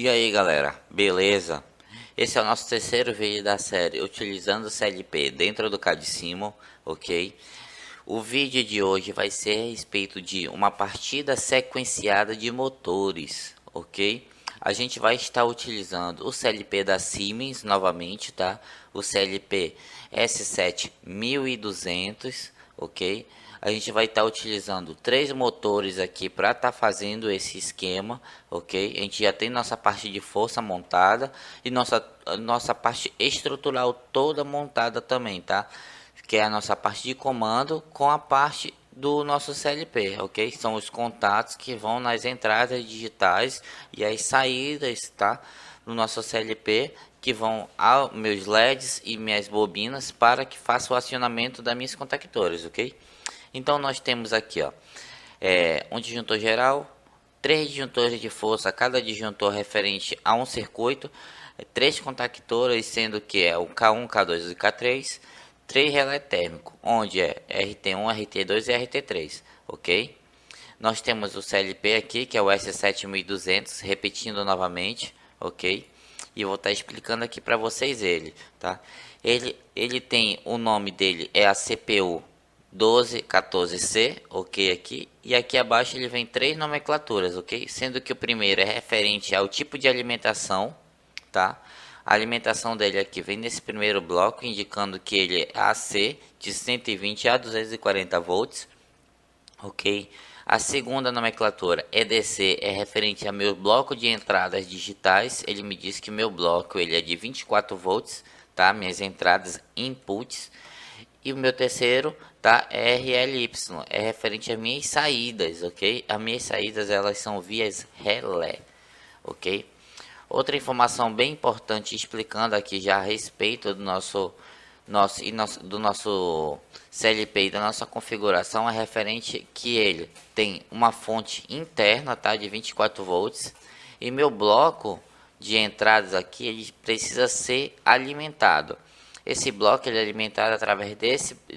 E aí galera, beleza? Esse é o nosso terceiro vídeo da série utilizando o CLP dentro do CAD-Simo, ok? O vídeo de hoje vai ser a respeito de uma partida sequenciada de motores, ok? A gente vai estar utilizando o CLP da Siemens novamente, tá? O CLP S7 1200, ok? A gente vai estar utilizando 3 motores aqui para estar fazendo esse esquema, ok? A gente já tem nossa parte de força montada e nossa parte estrutural toda montada também, tá? Que é a nossa parte de comando com a parte do nosso CLP, ok? São os contatos que vão nas entradas digitais e as saídas, tá? No nosso CLP, que vão aos meus LEDs e minhas bobinas para que faça o acionamento das minhas contactores, ok? Então nós temos aqui, ó, um disjuntor geral, 3 disjuntores de força, cada disjuntor referente a um circuito, 3 contactores, sendo que é o K1, K2 e K3, 3 relé térmico, onde é RT1, RT2 e RT3, ok? Nós temos o CLP aqui, que é o S7200, repetindo novamente, ok? E vou estar explicando aqui para vocês ele, tá? Ele tem, o nome dele é a CPU 1214C, ok aqui, e aqui abaixo ele vem 3 nomenclaturas, ok? Sendo que o primeiro é referente ao tipo de alimentação, tá? A alimentação dele aqui vem nesse primeiro bloco, indicando que ele é AC de 120 a 240 volts, ok? A segunda nomenclatura EDC é referente a meu bloco de entradas digitais. Ele me diz que meu bloco ele é de 24 volts, tá? Minhas entradas inputs. E o meu terceiro, tá? RLY, é referente às minhas saídas, ok? As minhas saídas elas são vias relé, ok? Outra informação bem importante explicando aqui já a respeito do nosso CLP e da nossa configuração é referente que ele tem uma fonte interna, tá, de 24 volts, e meu bloco de entradas aqui ele precisa ser alimentado. Esse bloco ele é alimentado através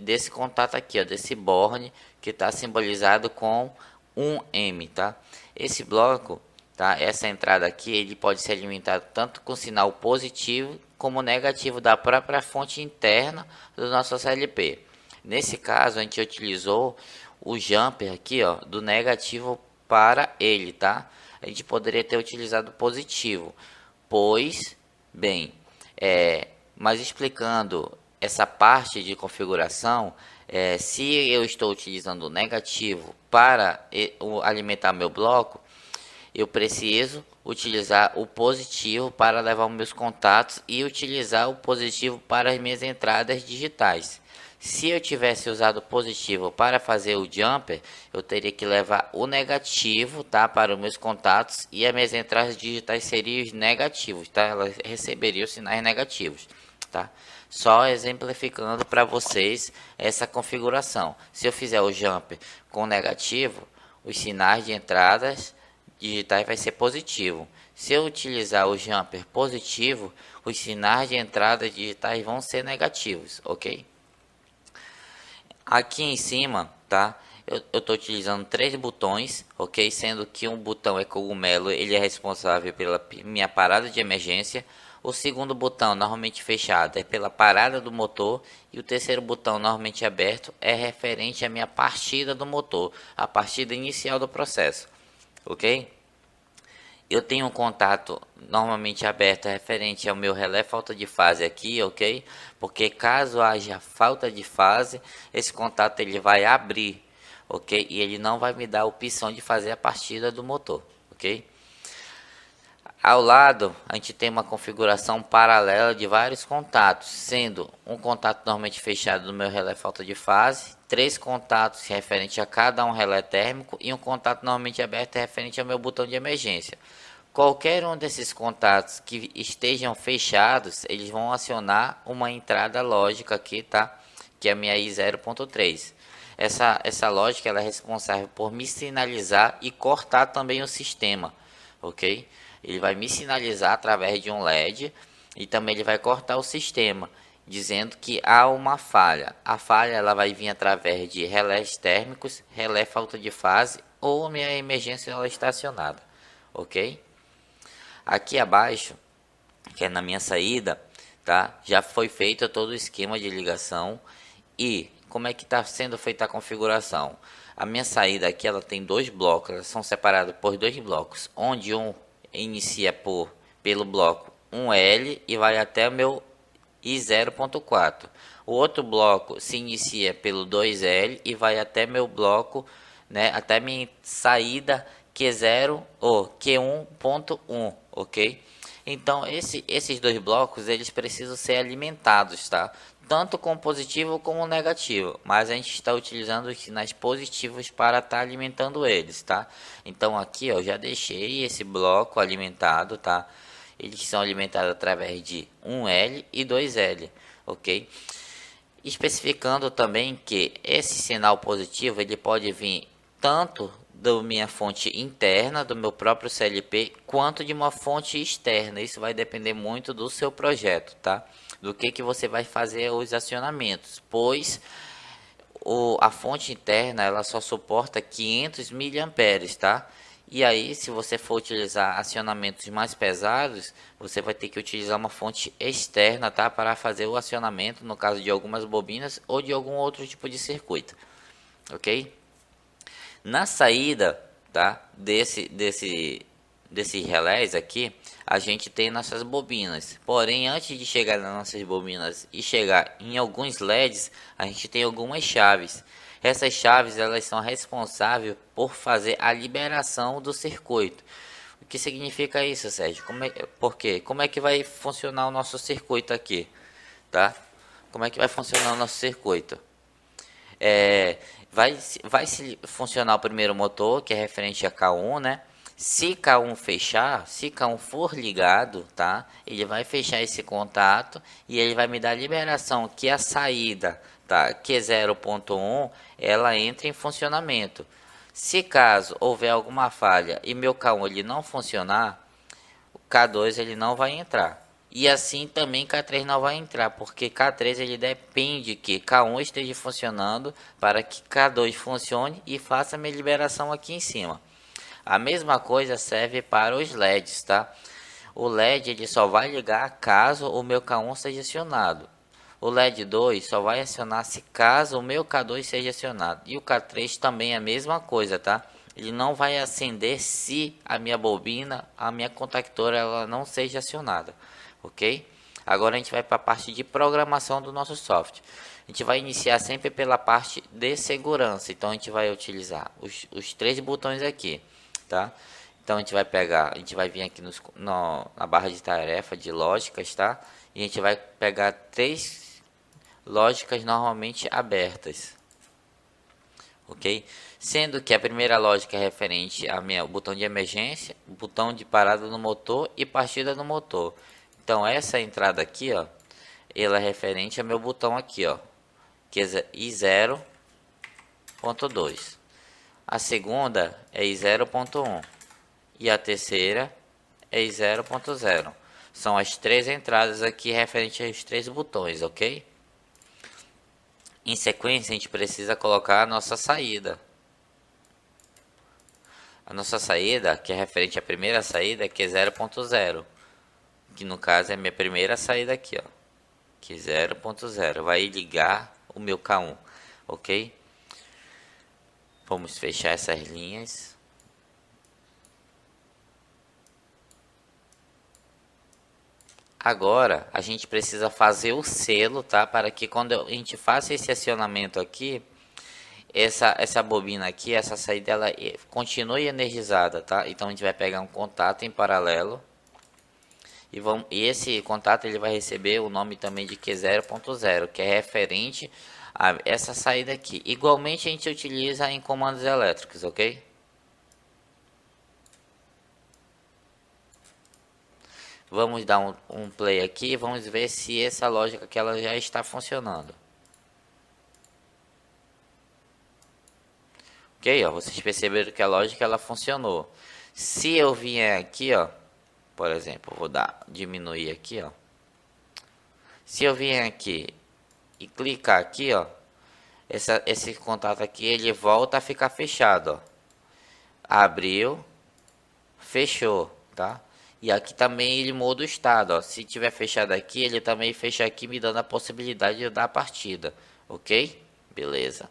desse contato aqui, ó, desse borne que está simbolizado com um M, tá? Esse bloco, tá? Essa entrada aqui ele pode ser alimentado tanto com sinal positivo como negativo da própria fonte interna do nosso CLP. Nesse caso a gente utilizou o jumper aqui, ó, do negativo para ele, tá? A gente poderia ter utilizado positivo, pois, bem, mas explicando essa parte de configuração, se eu estou utilizando o negativo para alimentar meu bloco, eu preciso utilizar o positivo para levar os meus contatos e utilizar o positivo para as minhas entradas digitais. Se eu tivesse usado o positivo para fazer o jumper, eu teria que levar o negativo, tá, para os meus contatos e as minhas entradas digitais seriam os negativos, tá? Elas receberiam sinais negativos, tá? Só exemplificando para vocês essa configuração. Se eu fizer o jumper com negativo, os sinais de entradas digitais vai ser positivo. Se eu utilizar o jumper positivo, os sinais de entrada digitais vão ser negativos, ok? Aqui em cima, tá? Eu estou utilizando 3 botões, ok? Sendo que um botão é cogumelo, ele é responsável pela minha parada de emergência. O segundo botão, normalmente fechado, é pela parada do motor. E o terceiro botão, normalmente aberto, é referente à minha partida do motor, a partida inicial do processo, ok? Eu tenho um contato normalmente aberto referente ao meu relé falta de fase aqui, ok? Porque caso haja falta de fase, esse contato ele vai abrir, ok? E ele não vai me dar a opção de fazer a partida do motor, ok? Ao lado, a gente tem uma configuração paralela de vários contatos, sendo um contato normalmente fechado no meu relé falta de fase, 3 contatos referente a cada um relé térmico e um contato normalmente aberto referente ao meu botão de emergência. Qualquer um desses contatos que estejam fechados, eles vão acionar uma entrada lógica aqui, tá? Que é a minha I0.3. Essa lógica ela é responsável por me sinalizar e cortar também o sistema, ok? Ele vai me sinalizar através de um LED e também ele vai cortar o sistema, dizendo que há uma falha. A falha ela vai vir através de relés térmicos, relé falta de fase ou minha emergência ela estacionada, ok? Aqui abaixo, que é na minha saída, tá? Já foi feito todo o esquema de ligação. E como é que está sendo feita a configuração? A minha saída aqui, ela tem dois blocos, elas são separadas por dois blocos, onde um inicia pelo bloco 1L e vai até o meu I0.4. O outro bloco se inicia pelo 2L e vai até meu bloco, né, até minha saída Q0 ou Q1.1, ok? Então esses dois blocos eles precisam ser alimentados, tá? Tanto com positivo como negativo, mas a gente está utilizando os sinais positivos para estar alimentando eles, tá? Então aqui eu já deixei esse bloco alimentado, tá? Eles são alimentados através de 1L e 2L, ok? Especificando também que esse sinal positivo ele pode vir tanto da minha fonte interna, do meu próprio CLP, quanto de uma fonte externa. Isso vai depender muito do seu projeto, tá? Do que você vai fazer os acionamentos, pois a fonte interna ela só suporta 500 miliamperes, tá? E aí, se você for utilizar acionamentos mais pesados, você vai ter que utilizar uma fonte externa, tá? Para fazer o acionamento, no caso de algumas bobinas ou de algum outro tipo de circuito, ok? Na saída, tá? Desse relés aqui, a gente tem nossas bobinas. Porém, antes de chegar nas nossas bobinas e chegar em alguns LEDs, a gente tem algumas chaves. Essas chaves elas são responsáveis por fazer a liberação do circuito. O que significa isso, Sérgio? Por quê? Como é que vai funcionar o nosso circuito aqui, tá? Como é que vai funcionar o nosso circuito? Vai se funcionar o primeiro motor, que é referente a K1, né? Se K1 fechar, se K1 for ligado, tá? Ele vai fechar esse contato e ele vai me dar a liberação que a saída, tá? Q0.1, ela entra em funcionamento. Se caso houver alguma falha e meu K1 ele não funcionar, o K2 ele não vai entrar. E assim também K3 não vai entrar, porque K3 ele depende que K1 esteja funcionando para que K2 funcione e faça a minha liberação aqui em cima. A mesma coisa serve para os LEDs, tá? O LED ele só vai ligar caso o meu K1 seja acionado. O LED 2 só vai acionar se caso o meu K2 seja acionado. E o K3 também é a mesma coisa, tá? Ele não vai acender se a minha bobina, a minha contactora, ela não seja acionada, ok? Agora a gente vai para a parte de programação do nosso software. A gente vai iniciar sempre pela parte de segurança. Então a gente vai utilizar os três botões aqui, tá? Então a gente vai pegar, a gente vai vir aqui na barra de tarefa de lógicas, tá? E a gente vai pegar três lógicas normalmente abertas, ok? Sendo que a primeira lógica é referente ao botão de emergência, botão de parada no motor e partida no motor. Então essa entrada aqui, ó, ela é referente ao meu botão aqui, ó, que é I0.2. A segunda é I0.1 e a terceira é I0.0. São as três entradas aqui referente aos três botões, ok? Em sequência, a gente precisa colocar a nossa saída. A nossa saída, que é referente à primeira saída, que é 0.0. Que no caso é a minha primeira saída aqui, ó. Que é 0.0. Vai ligar o meu K1, ok? Vamos fechar essas linhas. Agora, a gente precisa fazer o selo, tá? Para que quando a gente faça esse acionamento aqui, essa bobina aqui, essa saída, ela continue energizada, tá? Então, a gente vai pegar um contato em paralelo. E esse contato, ele vai receber o nome também de Q0.0, que é referente a essa saída aqui. Igualmente, a gente utiliza em comandos elétricos, ok? Vamos dar um play aqui e vamos ver se essa lógica que ela já está funcionando. Ok, ó, vocês perceberam que a lógica ela funcionou. Se eu vier aqui, ó, por exemplo, vou diminuir aqui, ó. Se eu vier aqui e clicar aqui, ó, esse contato aqui ele volta a ficar fechado, ó. Abriu, fechou, tá? E aqui também ele muda o estado, ó. Se tiver fechado aqui, ele também fecha aqui, me dando a possibilidade de dar a partida, ok? Beleza.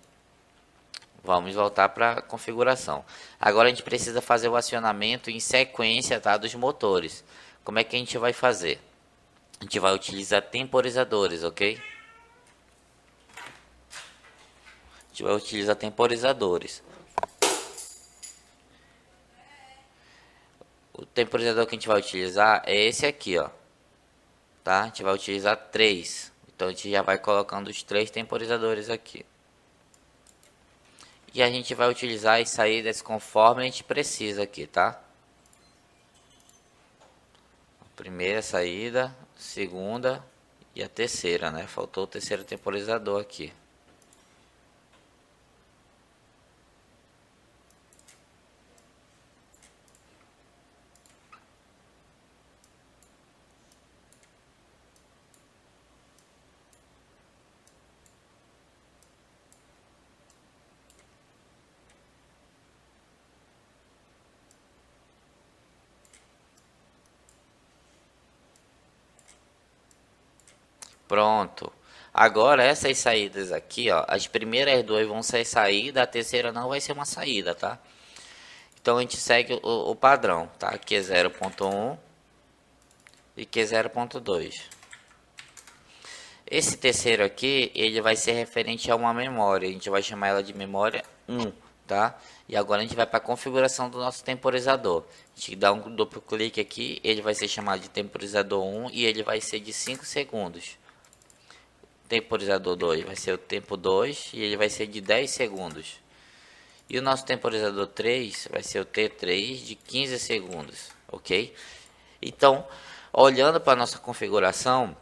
Vamos voltar para a configuração. Agora a gente precisa fazer o acionamento em sequência, tá, dos motores. Como é que a gente vai fazer? A gente vai utilizar temporizadores, ok? A gente vai utilizar temporizadores. O temporizador que a gente vai utilizar é esse aqui, ó. Tá? A gente vai utilizar 3. Então a gente já vai colocando os 3 temporizadores aqui. E a gente vai utilizar as saídas conforme a gente precisa aqui, tá? Primeira saída, segunda e a terceira, né? Faltou o terceiro temporizador aqui. Pronto. Agora essas saídas aqui, ó, as primeiras duas vão ser saída, a terceira não vai ser uma saída, tá? Então a gente segue o padrão, tá? Aqui é 0.1 e aqui é 0.2. Esse terceiro aqui, ele vai ser referente a uma memória, a gente vai chamar ela de memória 1, tá? E agora a gente vai para a configuração do nosso temporizador. A gente dá um duplo clique aqui, ele vai ser chamado de temporizador 1 e ele vai ser de 5 segundos. Temporizador 2 vai ser o tempo 2 e ele vai ser de 10 segundos. E o nosso temporizador 3 vai ser o T3 de 15 segundos, ok? Então, olhando para a nossa configuração,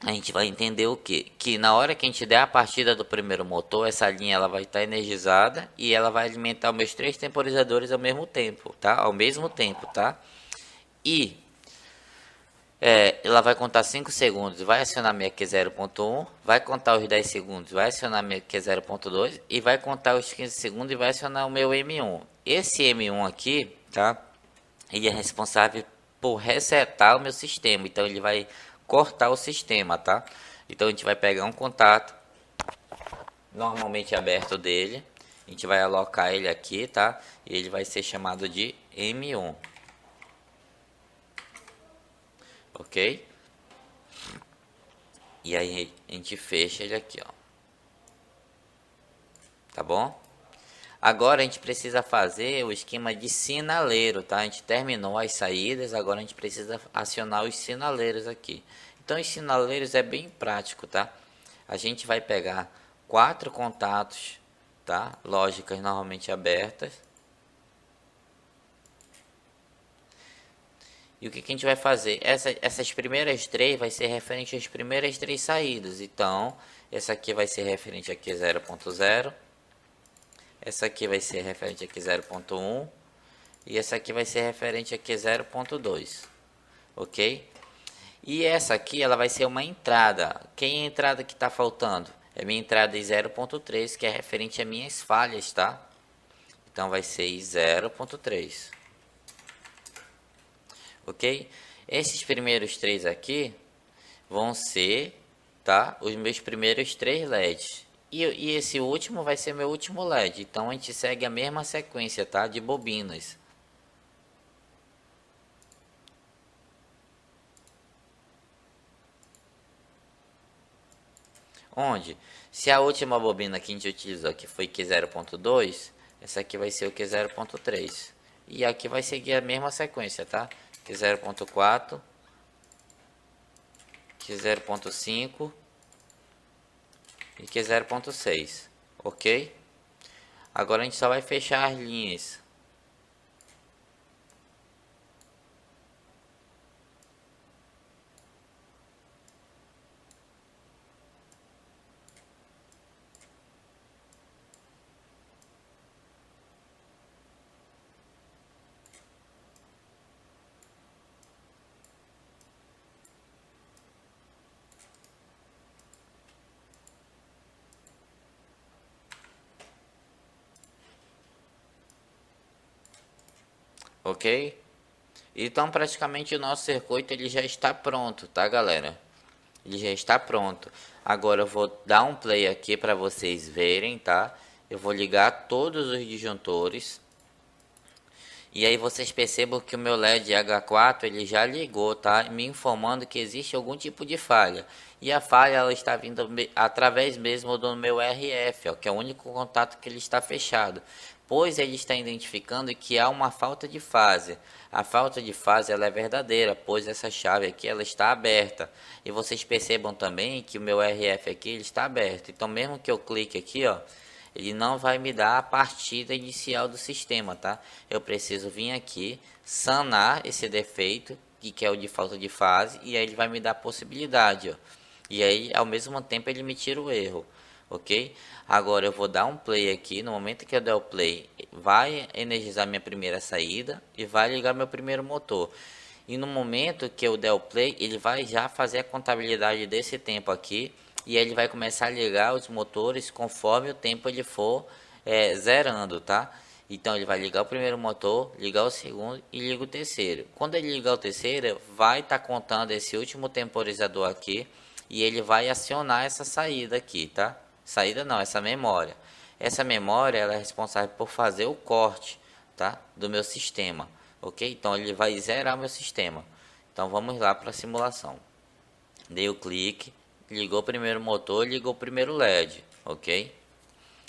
a gente vai entender o que? Que na hora que a gente der a partida do primeiro motor, essa linha ela vai estar energizada e ela vai alimentar os meus 3 temporizadores ao mesmo tempo, tá? Ao mesmo tempo, tá? E ela vai contar 5 segundos, vai acionar minha Q0.1, vai contar os 10 segundos, vai acionar minha Q0.2 e vai contar os 15 segundos e vai acionar o meu M1. Esse M1 aqui, tá? Ele é responsável por resetar o meu sistema, então ele vai cortar o sistema, tá? Então a gente vai pegar um contato normalmente aberto dele, a gente vai alocar ele aqui, tá? E ele vai ser chamado de M1. Ok? E aí a gente fecha ele aqui, ó. Tá bom? Agora a gente precisa fazer o esquema de sinaleiro, tá? A gente terminou as saídas, agora a gente precisa acionar os sinaleiros aqui. Então os sinaleiros é bem prático, tá? A gente vai pegar 4 contatos, tá? Lógicas normalmente abertas. E o que a gente vai fazer? Essas primeiras 3 vai ser referente às primeiras 3 saídas. Então, essa aqui vai ser referente aqui 0.0. Essa aqui vai ser referente aqui 0.1. E essa aqui vai ser referente aqui 0.2. Ok? E essa aqui ela vai ser uma entrada. Quem é a entrada que está faltando? É minha entrada em 0.3, que é referente a minhas falhas, tá? Então vai ser 0.3. Ok? Esses primeiros 3 aqui vão ser, tá? Os meus primeiros 3 LEDs. E esse último vai ser meu último LED. Então a gente segue a mesma sequência, tá? De bobinas. Onde? Se a última bobina que a gente utilizou aqui foi Q0.2, essa aqui vai ser o Q0.3. E aqui vai seguir a mesma sequência, tá? Q0.4, Q0.5 e Q0.6, ok? Agora a gente só vai fechar as linhas. Ok? Então praticamente o nosso circuito ele já está pronto, tá galera? Ele já está pronto. Agora eu vou dar um play aqui para vocês verem, tá? Eu vou ligar todos os disjuntores. E aí vocês percebam que o meu LED H4 ele já ligou, tá? Me informando que existe algum tipo de falha. E a falha ela está vindo através mesmo do meu RF, ó, que é o único contato que ele está fechado. Pois ele está identificando que há uma falta de fase. A falta de fase ela é verdadeira, pois essa chave aqui ela está aberta. E vocês percebam também que o meu RF aqui ele está aberto. Então mesmo que eu clique aqui, ó, ele não vai me dar a partida inicial do sistema, tá? Eu preciso vir aqui, sanar esse defeito, que é o de falta de fase, e aí ele vai me dar a possibilidade, ó. E aí, ao mesmo tempo, ele me tira o erro, ok? Agora eu vou dar um play aqui, no momento que eu der o play, vai energizar minha primeira saída e vai ligar meu primeiro motor. E no momento que eu der o play, ele vai já fazer a contabilidade desse tempo aqui, e ele vai começar a ligar os motores conforme o tempo ele for zerando, tá? Então ele vai ligar o primeiro motor, ligar o segundo e liga o terceiro. Quando ele ligar o terceiro, vai estar contando esse último temporizador aqui e ele vai acionar essa saída aqui, tá? Saída não, essa memória. Essa memória ela é responsável por fazer o corte, tá? Do meu sistema, ok? Então ele vai zerar meu sistema. Então vamos lá para a simulação. Dei o clique. Ligou o primeiro motor, ligou o primeiro LED, ok?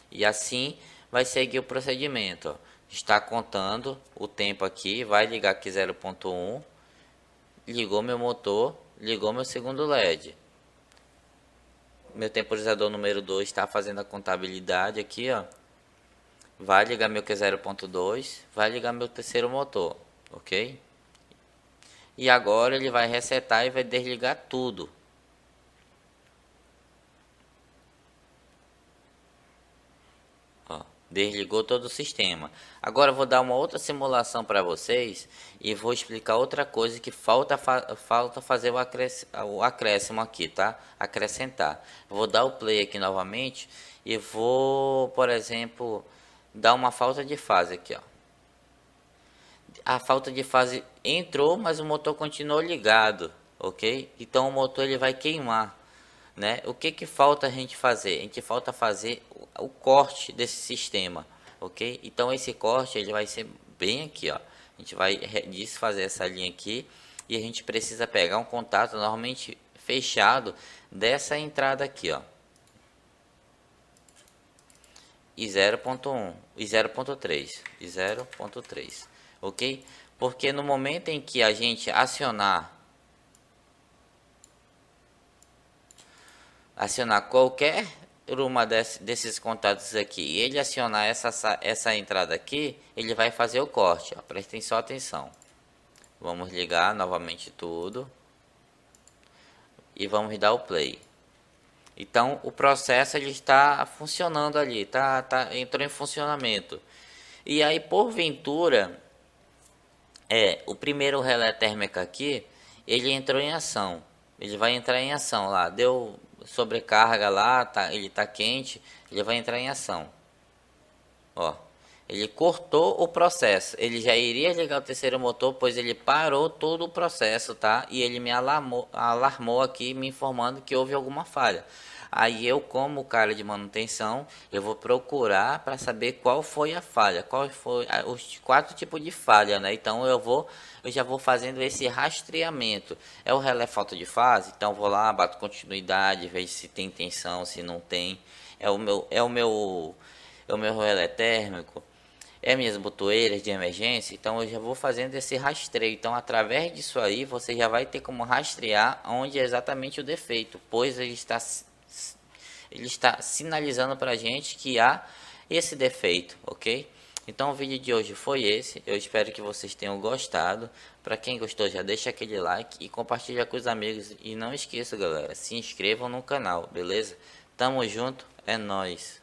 E assim vai seguir o procedimento, ó. Está contando o tempo aqui, vai ligar aqui 0.1, ligou meu motor, ligou meu segundo LED. Meu temporizador número 2 está fazendo a contabilidade aqui, ó. Vai ligar meu Q0.2, vai ligar meu terceiro motor, ok? E agora ele vai resetar e vai desligar tudo. Desligou todo o sistema. Agora eu vou dar uma outra simulação para vocês e vou explicar outra coisa que falta fazer o acréscimo aqui, tá? Acrescentar. Vou dar o play aqui novamente e vou, por exemplo, dar uma falta de fase aqui, ó. A falta de fase entrou, mas o motor continuou ligado, ok? Então o motor ele vai queimar. Né? O que falta a gente fazer? A gente falta fazer o corte desse sistema, ok? Então esse corte ele vai ser bem aqui, ó. A gente vai desfazer essa linha aqui e a gente precisa pegar um contato normalmente fechado dessa entrada aqui, ó. E 0.1 e 0.3, ok? Porque no momento em que a gente acionar qualquer uma desses contatos aqui e ele acionar essa entrada aqui, ele vai fazer o corte, ó. Prestem só atenção. Vamos ligar novamente tudo e vamos dar o play. Então o processo ele está funcionando ali, entrou em funcionamento. E aí porventura o primeiro relé térmico aqui, ele entrou em ação. Ele vai entrar em ação lá, deu sobrecarga lá, ele tá quente, ele vai entrar em ação. Ó, ele cortou o processo. Ele já iria ligar o terceiro motor, pois ele parou todo o processo, tá? E ele me alarmou aqui, me informando que houve alguma falha. Aí eu, como cara de manutenção, eu vou procurar para saber qual foi a falha, qual foi os 4 tipos de falha, né? Então eu já vou fazendo esse rastreamento. É o relé falta de fase, então vou lá, bato continuidade, vejo se tem tensão, se não tem. É o meu relé térmico, minhas botoeiras de emergência, então eu já vou fazendo esse rastreio. Então através disso aí você já vai ter como rastrear onde é exatamente o defeito, pois ele está sinalizando para a gente que há esse defeito, ok? Então o vídeo de hoje foi esse, eu espero que vocês tenham gostado. Para quem gostou já deixa aquele like e compartilha com os amigos. E não esqueça galera, se inscrevam no canal, beleza? Tamo junto, é nóis!